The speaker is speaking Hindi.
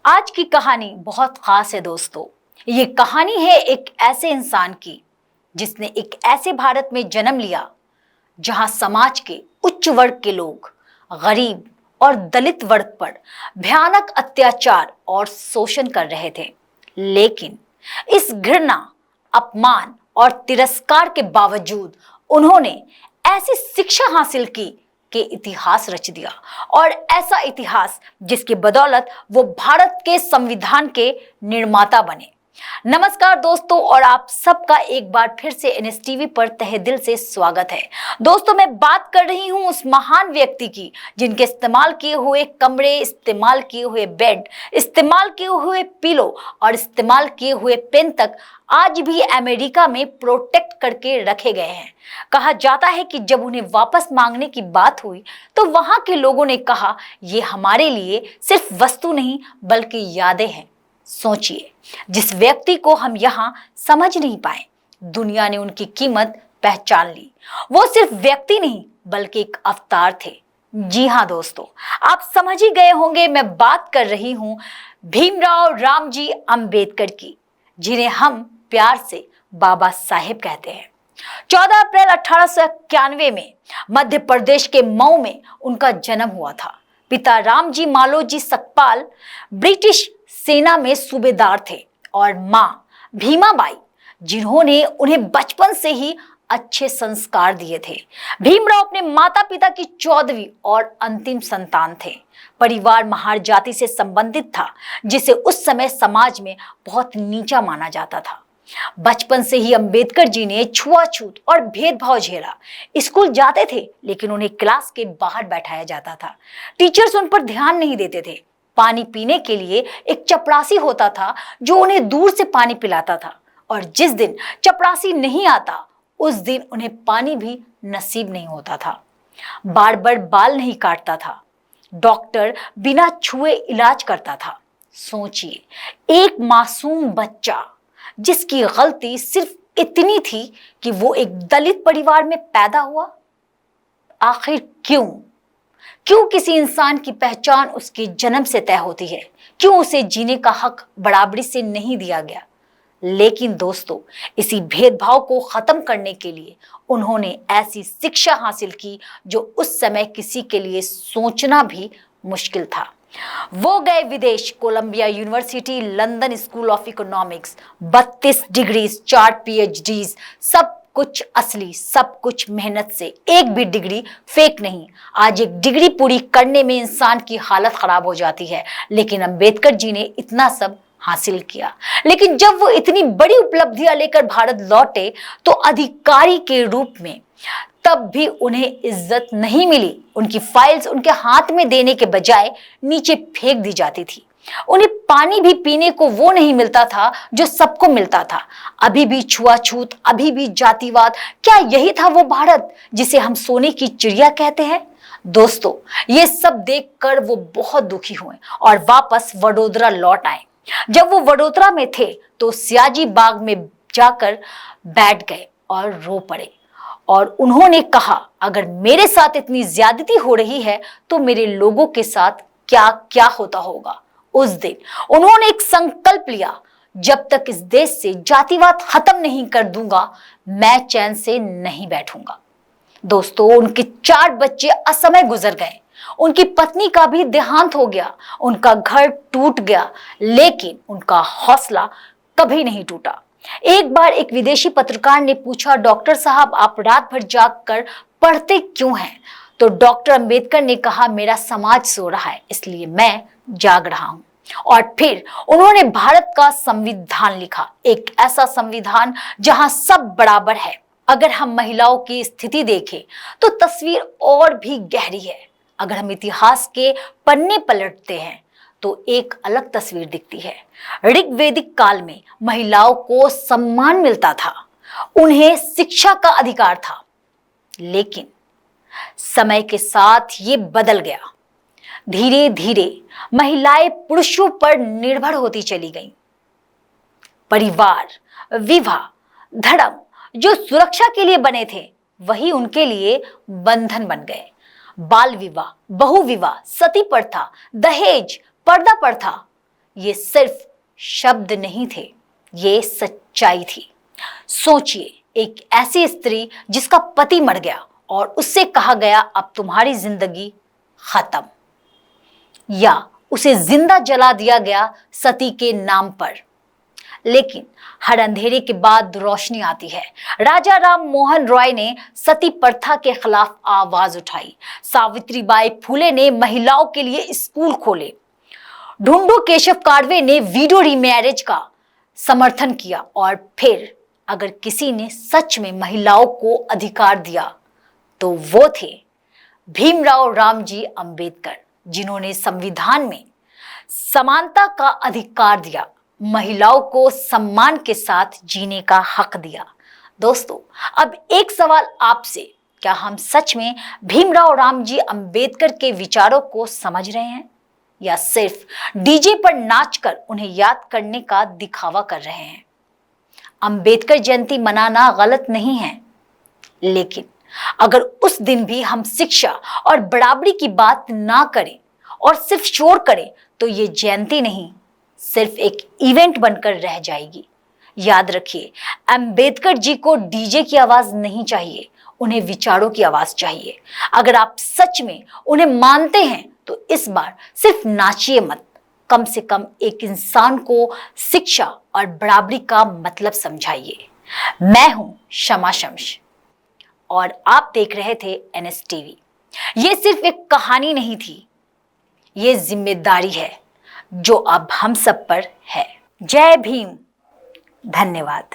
आज की कहानी बहुत खास है दोस्तों। ये कहानी है एक ऐसे इंसान की जिसने एक ऐसे भारत में जन्म लिया जहां समाज के उच्च वर्ग के लोग गरीब और दलित वर्ग पर भयानक अत्याचार और शोषण कर रहे थे। लेकिन इस घृणा, अपमान और तिरस्कार के बावजूद उन्होंने ऐसी शिक्षा हासिल की कि इतिहास रच दिया, और ऐसा इतिहास जिसकी बदौलत वो भारत के संविधान के निर्माता बने। नमस्कार दोस्तों, और आप सबका एक बार फिर से एनएसटीवी पर तहे दिल से स्वागत है। दोस्तों, मैं बात कर रही हूं उस महान व्यक्ति की जिनके इस्तेमाल किए हुए कमरे, इस्तेमाल किए हुए बेड, इस्तेमाल किए हुए पिलो और इस्तेमाल किए हुए पेन तक आज भी अमेरिका में प्रोटेक्ट करके रखे गए हैं। कहा जाता है कि जब उन्हें वापस मांगने की बात हुई तो वहां के लोगों ने कहा, ये हमारे लिए सिर्फ वस्तु नहीं बल्कि यादें हैं। सोचिए, जिस व्यक्ति को हम यहाँ समझ नहीं पाए, दुनिया ने उनकी कीमत पहचान ली। वो सिर्फ व्यक्ति नहीं बल्कि एक अवतार थे। जी हाँ दोस्तों, आप समझ ही गए होंगे, मैं बात कर रही हूँ भीमराव रामजी अंबेडकर की, जिन्हें हम प्यार से बाबा साहेब कहते हैं। 14 अप्रैल 1891 में मध्य प्रदेश के मऊ में उनका जन्म हुआ था। पिता रामजी मालोजी सकपाल ब्रिटिश सेना में सूबेदार थे और मां भीमाबाई, जिन्होंने उन्हें बचपन से ही अच्छे संस्कार दिए थे। भीमराव अपने माता पिता की 14वीं और अंतिम संतान थे। परिवार महार जाति से संबंधित था, जिसे उस समय समाज में बहुत नीचा माना जाता था। बचपन से ही अंबेडकर जी ने छुआछूत और भेदभाव झेला। स्कूल जाते थे लेकिन उन्हें क्लास के बाहर बैठाया जाता था। टीचर्स उन पर ध्यान नहीं देते थे। पानी पीने के लिए एक चपरासी होता था जो उन्हें दूर से पानी पिलाता था, और जिस दिन चपरासी नहीं आता उस दिन उन्हें पानी भी नसीब नहीं होता था। बार बार बाल नहीं काटता था। डॉक्टर बिना छुए इलाज करता था। सोचिए, एक मासूम बच्चा जिसकी गलती सिर्फ इतनी थी कि वो एक दलित परिवार में पैदा हुआ। आखिर क्यों किसी इंसान की पहचान उसके जन्म से तय होती है? क्यों उसे जीने का हक बराबरी से नहीं दिया गया? लेकिन दोस्तों, इसी भेदभाव को खत्म करने के लिए उन्होंने ऐसी शिक्षा हासिल की जो उस समय किसी के लिए सोचना भी मुश्किल था। वो गए विदेश, Columbia University, London school of economics, 32 degrees, 4 PhDs, सब कुछ असली, सब कुछ मेहनत से, एक भी डिग्री फेक नहीं। आज एक डिग्री पूरी करने में इंसान की हालत खराब हो जाती है, लेकिन अंबेडकर जी ने इतना सब हासिल किया। लेकिन जब वो इतनी बड़ी उपलब्धियां लेकर भारत लौटे तो अधिकारी के रूप में तब भी उन्हें इज्जत नहीं मिली। उनकी फाइल्स उनके हाथ में देने के बजाय नीचे फेंक दी जाती थी। उन्हें पानी भी पीने को वो नहीं मिलता था जो सबको मिलता था। अभी भी छुआछूत, अभी भी जातिवाद। क्या यही था वो भारत जिसे हम सोने की चिड़िया कहते हैं? दोस्तों, ये सब देखकर वो बहुत दुखी हुए और वापस वडोदरा लौट आए। जब वो वडोदरा में थे तो सियाजी बाग में जाकर बैठ गए और रो पड़े, और उन्होंने कहा, अगर मेरे साथ इतनी ज्यादती हो रही है तो मेरे लोगों के साथ क्या क्या होता होगा। उस दिन उन्होंने एक संकल्प लिया, जब तक इस देश से जातिवाद खत्म नहीं कर दूंगा मैं चैन से नहीं बैठूंगा। दोस्तों, उनके 4 बच्चे असमय गुजर गए। उनकी पत्नी का भी देहांत हो गया। उनका घर टूट गया, लेकिन उनका हौसला कभी नहीं टूटा। एक बार एक विदेशी पत्रकार ने पूछा, डॉक्टर साहब, आप रात भर जाग कर पढ़ते क्यों हैं? तो डॉक्टर अंबेडकर ने कहा, मेरा समाज सो रहा है इसलिए मैं जाग रहा हूं। और फिर उन्होंने भारत का संविधान लिखा, एक ऐसा संविधान जहां सब बराबर है। अगर हम महिलाओं की स्थिति देखें तो तस्वीर और भी गहरी है। अगर हम इतिहास के पन्ने पलटते हैं तो एक अलग तस्वीर दिखती है। ऋग्वेदिक काल में महिलाओं को सम्मान मिलता था, उन्हें शिक्षा का अधिकार था। लेकिन समय के साथ ये बदल गया। धीरे धीरे महिलाएं पुरुषों पर निर्भर होती चली गईं। परिवार, विवाह, धर्म जो सुरक्षा के लिए बने थे वही उनके लिए बंधन बन गए। बाल विवाह, बहु विवाह, सती प्रथा, दहेज, पर्दा प्रथा, ये सिर्फ शब्द नहीं थे, ये सच्चाई थी। सोचिए, एक ऐसी स्त्री जिसका पति मर गया और उससे कहा गया अब तुम्हारी जिंदगी खत्म, या उसे जिंदा जला दिया गया सती के नाम पर। लेकिन हर अंधेरे के बाद रोशनी आती है। राजा राम मोहन रॉय ने सती प्रथा के खिलाफ आवाज उठाई। सावित्रीबाई फुले ने महिलाओं के लिए स्कूल खोले। ढूंढू केशव कार्वे ने विडो रीमैरिज का समर्थन किया। और फिर अगर किसी ने सच में महिलाओं को अधिकार दिया तो वो थे भीमराव रामजी अंबेडकर, जिन्होंने संविधान में समानता का अधिकार दिया, महिलाओं को सम्मान के साथ जीने का हक दिया। दोस्तों, अब एक सवाल आपसे, क्या हम सच में भीमराव रामजी अंबेडकर के विचारों को समझ रहे हैं, या सिर्फ डीजे पर नाचकर उन्हें याद करने का दिखावा कर रहे हैं? अंबेडकर जयंती मनाना गलत नहीं है, लेकिन अगर उस दिन भी हम शिक्षा और बराबरी की बात ना करें और सिर्फ शोर करें तो ये जयंती नहीं, सिर्फ एक इवेंट बनकर रह जाएगी। याद रखिए, अंबेडकर जी को डीजे की आवाज नहीं चाहिए, उन्हें विचारों की आवाज चाहिए। अगर आप सच में उन्हें मानते हैं तो इस बार सिर्फ नाचिए मत, कम से कम एक इंसान को शिक्षा और बराबरी का मतलब समझाइए। मैं हूं शमा शम्स और आप देख रहे थे NS टीवी। ये सिर्फ एक कहानी नहीं थी, ये जिम्मेदारी है जो अब हम सब पर है। जय भीम, धन्यवाद।